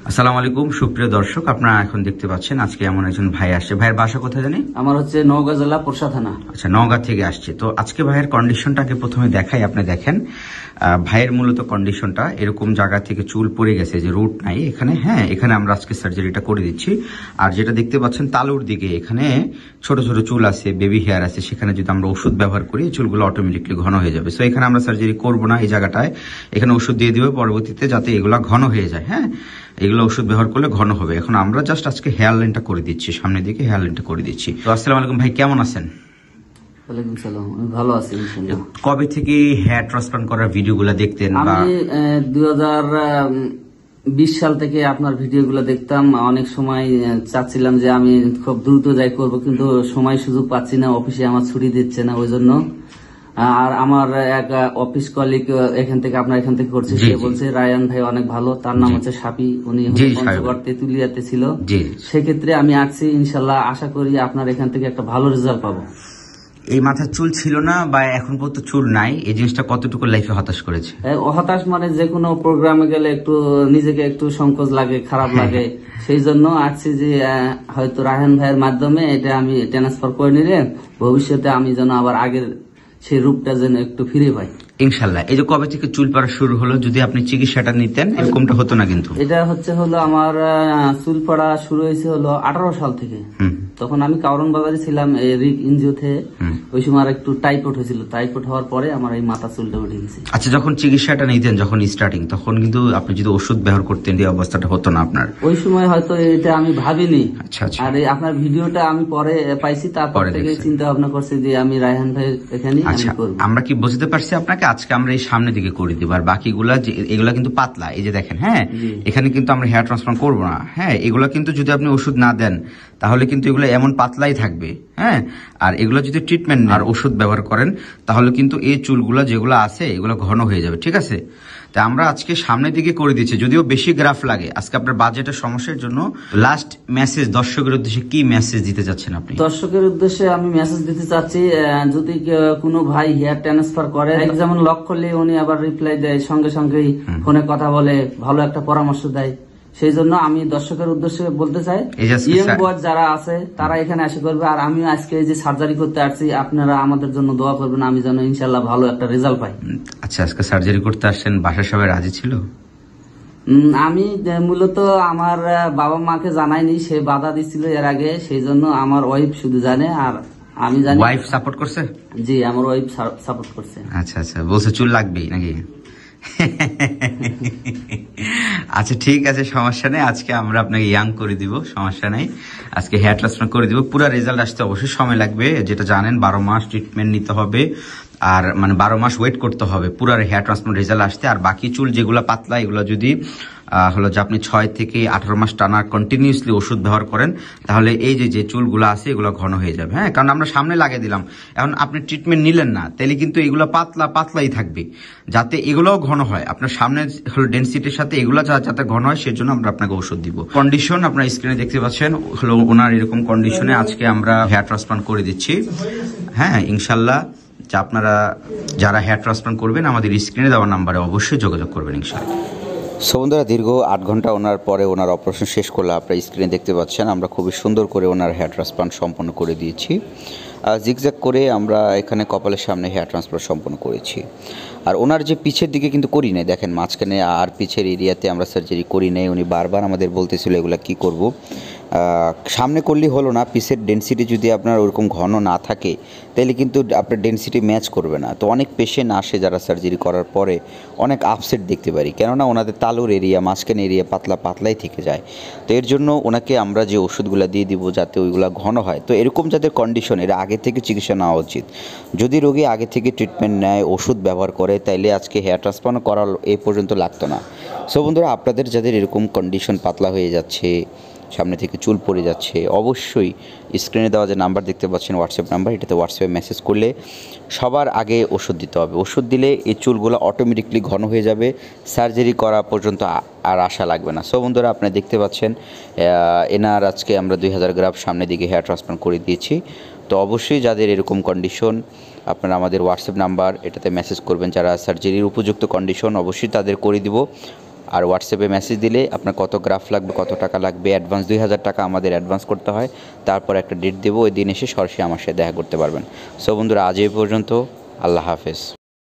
আসসালামু আলাইকুম সুপ্রিয় দর্শক, আপনারা এখন দেখতে পাচ্ছেন আজকে এমন একজন ভাই আসছে। ভাইয়ের বাসা কোথায় জানি? আমার হচ্ছে নওগাঁ জেলা পোরশা থানা। আচ্ছা, নওগাঁ থেকে আসছে। তো আজকে ভাইয়ের কন্ডিশনটাকে প্রথমে দেখাই, আপনি দেখেন ভাইয়ের মূলত কন্ডিশনটা এরকম জায়গা থেকে চুল পড়ে গেছে, যে রুট নাই এখানে। হ্যাঁ, এখানে আমরা আজকে সার্জারিটা করে দিচ্ছি। আর যেটা দেখতে পাচ্ছেন তালুর দিকে এখানে ছোট ছোট চুল আছে, বেবি হেয়ার আছে, সেখানে যদি আমরা ওষুধ ব্যবহার করি চুলগুলো অটোমেটিকলি ঘন হয়ে যাবে। সো এখানে আমরা সার্জারি করবো না, এই জায়গাটায় এখানে ওষুধ দিয়ে দিবে পরবর্তীতে, যাতে এগুলা ঘন হয়ে যায়। হ্যাঁ, এগুলো ওষুধ ব্যবহার করলে ঘন হবে। এখন আমরা জাস্ট আজকে হেয়ার লাইনটা করে দিচ্ছি, সামনের দিকে হেয়ার লাইনটা করে দিচ্ছি। তো আসসালামু আলাইকুম ভাই, কেমন আছেন? ওয়ালাইকুম সালাম, আমি ভালো আছি ইনশাআল্লাহ। কবে থেকে হেয়ার ট্রান্সপ্লান্ট করার ভিডিওগুলো দেখতেন? আমি 2020 সাল থেকে আপনার ভিডিওগুলো দেখতাম। অনেক সময় চাচ্ছিলাম যে আমি খুব দ্রুত যাই করব, কিন্তু সময় সুযোগ পাচ্ছি না, অফিসে আমার ছুটি দিচ্ছে না, ওই জন্য। আর আমার এক অফিস কলিগ এখান থেকে আপনার এখান থেকে করছে, সে বলছে রায়ান ভাই অনেক ভালো, তার নাম হচ্ছে সাপি, উনি পঞ্চগড় তেতুলিয়াতে ছিল। সেক্ষেত্রে আমি আসছি, ইনশাল্লাহ আশা করি আপনার এখান থেকে একটা ভালো রেজাল্ট পাবো। এই মাথার চুল ছিল না বা এখন পর্যন্ত চুল নাই, এই জিনিসটা কতটুকু লাইফে হতাশ করেছে? হতাশ মানে যে কোনো প্রোগ্রামে গেলে একটু নিজেকে একটু সংকোচ লাগে, খারাপ লাগে। সেই জন্য আসছি যে হয়তো রায়হান ভাইয়ের মাধ্যমে এটা আমি ট্রান্সফার করে নিলে ভবিষ্যতে আমি যেন আবার আগের সেই রূপটা যেন একটু ফিরে পাই ইনশাল্লাহ। এই যে কবে থেকে চুল পড়া শুরু হলো, যদি আপনি চিকিৎসাটা নিতেন এরকমটা হতো না। কিন্তু এটা হলো আমার চুল পড়া শুরু হয়েছে 18 সাল থেকে। তখন আমি কারণ বাজারে ছিলাম রিক ইনজিওতে। ওই সময় একটু টাইফয়েড হয়েছিল, টাইফয়েড হওয়ার পরে আমার এই মাথা চুলটা উঠে গেছে। আচ্ছা, যখন চিকিৎসাটা নিতেন, যখন স্টার্টিং, তখন কিন্তু আপনি যদি ওষুধ ব্যবহার করতেন এই অবস্থাটা হতো না আপনার? ওই সময় হয়তো এটা আমি ভাবিনি। আচ্ছা আচ্ছা। আর আপনার ভিডিওটা আমি পরে পাইছি, তারপর থেকে চিন্তা ভাবনা করছি যে আমি রায়হান ভাই এখানে আমি করব। আমরা কি বুঝতে পারছি আপনাকে? আজকে আমরা এই সামনের দিকে করে দিব, আর বাকিগুলা এগুলা কিন্তু পাতলা। এই যে দেখেন, হ্যাঁ, এখানে কিন্তু আমরা হেয়ার ট্রান্সপ্লান্ট করবো না। হ্যাঁ, এগুলা কিন্তু যদি আপনি ওষুধ না দেন তাহলে কিন্তু এগুলো এমন পাতলাই থাকবে। হ্যাঁ, আর এগুলো যদি ট্রিটমেন্ট আর ওষুধ ব্যবহার করেন তাহলে কিন্তু এই চুলগুলো যেগুলো আছে এগুলো ঘন হয়ে যাবে। ঠিক আছে, তা আমরা আজকে সামনের দিকে করে দিচ্ছি, যদিও বেশি গ্রাফ লাগে। আজকে আপনার বাজেটের সমস্যার জন্য লাস্ট মেসেজ দর্শকের উদ্দেশ্যে কি মেসেজ দিতে চাচ্ছেন আপনি? দর্শকের উদ্দেশ্যে আমি মেসেজ দিতে চাচ্ছি, যদি কোনো ভাই হেয়ার ট্রান্সফার করে, যেমন লক করলে উনি আবার রিপ্লাই দেয়, সঙ্গে সঙ্গেই ফোনে কথা বলে, ভালো একটা পরামর্শ দেয়। সেই জন্য আমি দর্শকের উদ্দেশ্যে বলতে চাই, ইয়ং বয় যারা আছে তারা এখানে এসে করবে। আর আমি আজকে যে সার্জারি করতে আসছি, আপনারা আমাদের জন্য দোয়া করবেন, আমি যেন ইনশাল্লাহ ভালো একটা রেজাল্ট পাই। আচ্ছা, আজকে সার্জারি করতে আসছেন, বাসার সবাই রাজি ছিল? আমি মূলত আমার বাবা মাকে জানাইনি, সে বাধা দিচ্ছিল এর আগে, সেই জন্য আমার ওয়াইফ শুধু জানে, আর আমি জানি। ওয়াইফ সাপোর্ট করছে? জি, আমার ওয়াইফ সাপোর্ট করছে। আচ্ছা আচ্ছা, বলছে চুল লাগবেই নাকি? আচ্ছা ঠিক আছে, সমস্যা নেই। আজকে আমরা আপনাকে ইয়াং করে দিব, সমস্যা নেই। আজকে হেয়ার ট্রান্সপ্লান্ট করে দিব। পুরো রেজাল্ট আসতে অবশ্যই সময় লাগবে, যেটা জানেন 12 মাস ট্রিটমেন্ট নিতে হবে, আর মানে 12 মাস ওয়েট করতে হবে পুরো হেয়ার ট্রান্সপ্লান্ট রেজাল্ট আসতে। আর বাকি চুল যেগুলো পাতলা, এগুলো যদি হলো যে আপনি 6 থেকে 18 মাস টানা কন্টিনিউসলি ওষুধ ব্যবহার করেন, তাহলে এই যে চুলগুলো আছে এগুলো ঘন হয়ে যাবে। হ্যাঁ, কারণ আমরা সামনে লাগিয়ে দিলাম, এখন আপনি ট্রিটমেন্ট নিলেন না, তাহলে কিন্তু এগুলো পাতলাই থাকবে। যাতে এগুলোও ঘন হয়, আপনার সামনে হলো ডেন্সিটির সাথে এগুলো যাতে ঘন হয়, সেজন্য আমরা আপনাকে ওষুধ দিব। কন্ডিশন আপনার স্ক্রিনে দেখতে পাচ্ছেন, হলো ওনার এরকম কন্ডিশনে আজকে আমরা হেয়ার ট্রান্সপ্লান্ট করে দিচ্ছি। হ্যাঁ, ইনশাল্লাহ আপনারা যারা হেয়ার ট্রান্সপ্লান্ট করবেন আমাদের স্ক্রিনে দেওয়া নাম্বারে অবশ্যই যোগাযোগ করবেন ইনশাল্লাহ। সো বন্ধুরা, দীর্ঘ 8 ঘন্টা ওনার পরে ওনার অপারেশন শেষ করলে আপনারা স্ক্রিনে দেখতে পাচ্ছেন আমরা খুবই সুন্দর করে ওনার হেয়ার ট্রান্সপ্লান্ট সম্পন্ন করে দিয়েছি। জিগজ্যাগ করে আমরা এখানে কপালের সামনে হেয়ার ট্রান্সপ্লান্ট সম্পন্ন করেছি। আর ওনার যে পিছের দিকে কিন্তু করি নাই, দেখেন মাঝখানে আর পিছের এরিয়াতে আমরা সার্জারি করি নাই। উনি বারবার আমাদের বলতেছিল এগুলো কি করব, সামনে করলেই হলো না। পিসের ডেন্সিটি যদি আপনার ওরকম ঘন না থাকে তাহলে কিন্তু আপনার ডেন্সিটি ম্যাচ করবে না। তো অনেক পেশেন্ট আসে যারা সার্জারি করার পরে অনেক আপসেট দেখতে পারি, কেননা ওনাদের তালুর এরিয়া, মাঝখান এরিয়া পাতলাই থেকে যায়। তো এর জন্য ওনাকে আমরা যে ওষুধগুলো দিয়ে দিব যাতে ওইগুলো ঘন হয়। তো এরকম যাদের কন্ডিশন, এরা আগে থেকে চিকিৎসা নেওয়া উচিত। যদি রোগী আগে থেকে ট্রিটমেন্ট নেয়, ওষুধ ব্যবহার করে, তাইলে আজকে হেয়ার ট্রান্সপ্লান্ট করা এ পর্যন্ত লাগতো না। সো বন্ধুরা, আপনাদের যাদের এরকম কন্ডিশন, পাতলা হয়ে যাচ্ছে, সামনে থেকে চুল পড়ে যাচ্ছে, অবশ্যই স্ক্রিনে দেওয়া যে নাম্বার দেখতে পাচ্ছেন, হোয়াটসঅ্যাপ নাম্বার, এটাতে হোয়াটসঅ্যাপে মেসেজ করলে সবার আগে ওষুধ দিতে হবে। ওষুধ দিলে এই চুলগুলো অটোমেটিকলি ঘন হয়ে যাবে, সার্জারি করা পর্যন্ত আর আশা লাগবে না। সো বন্ধুরা, আপনারা দেখতে পাচ্ছেন এনার আজকে আমরা 2000 গ্রাফ সামনের দিকে হেয়ার ট্রান্সপ্লান্ট করে দিয়েছি। তো অবশ্যই যাদের এরকম কন্ডিশন, আপনারা আমাদের হোয়াটসঅ্যাপ নাম্বার, এটাতে মেসেজ করবেন। যারা সার্জারির উপযুক্ত কন্ডিশন, অবশ্যই তাদের করে দিব। আর হোয়াটসঅ্যাপে মেসেজ দিলে আপনার কত গ্রাফ লাগবে, কত টাকা লাগবে, অ্যাডভান্স 2000 টাকা আমাদের অ্যাডভান্স করতে হয়। তারপর একটা ডেট দেবো, ওই দিন এসে সরাসরি আমার সাথে দেখা করতে পারবেন। সো বন্ধুরা, আজ এই পর্যন্ত। আল্লাহ হাফেজ।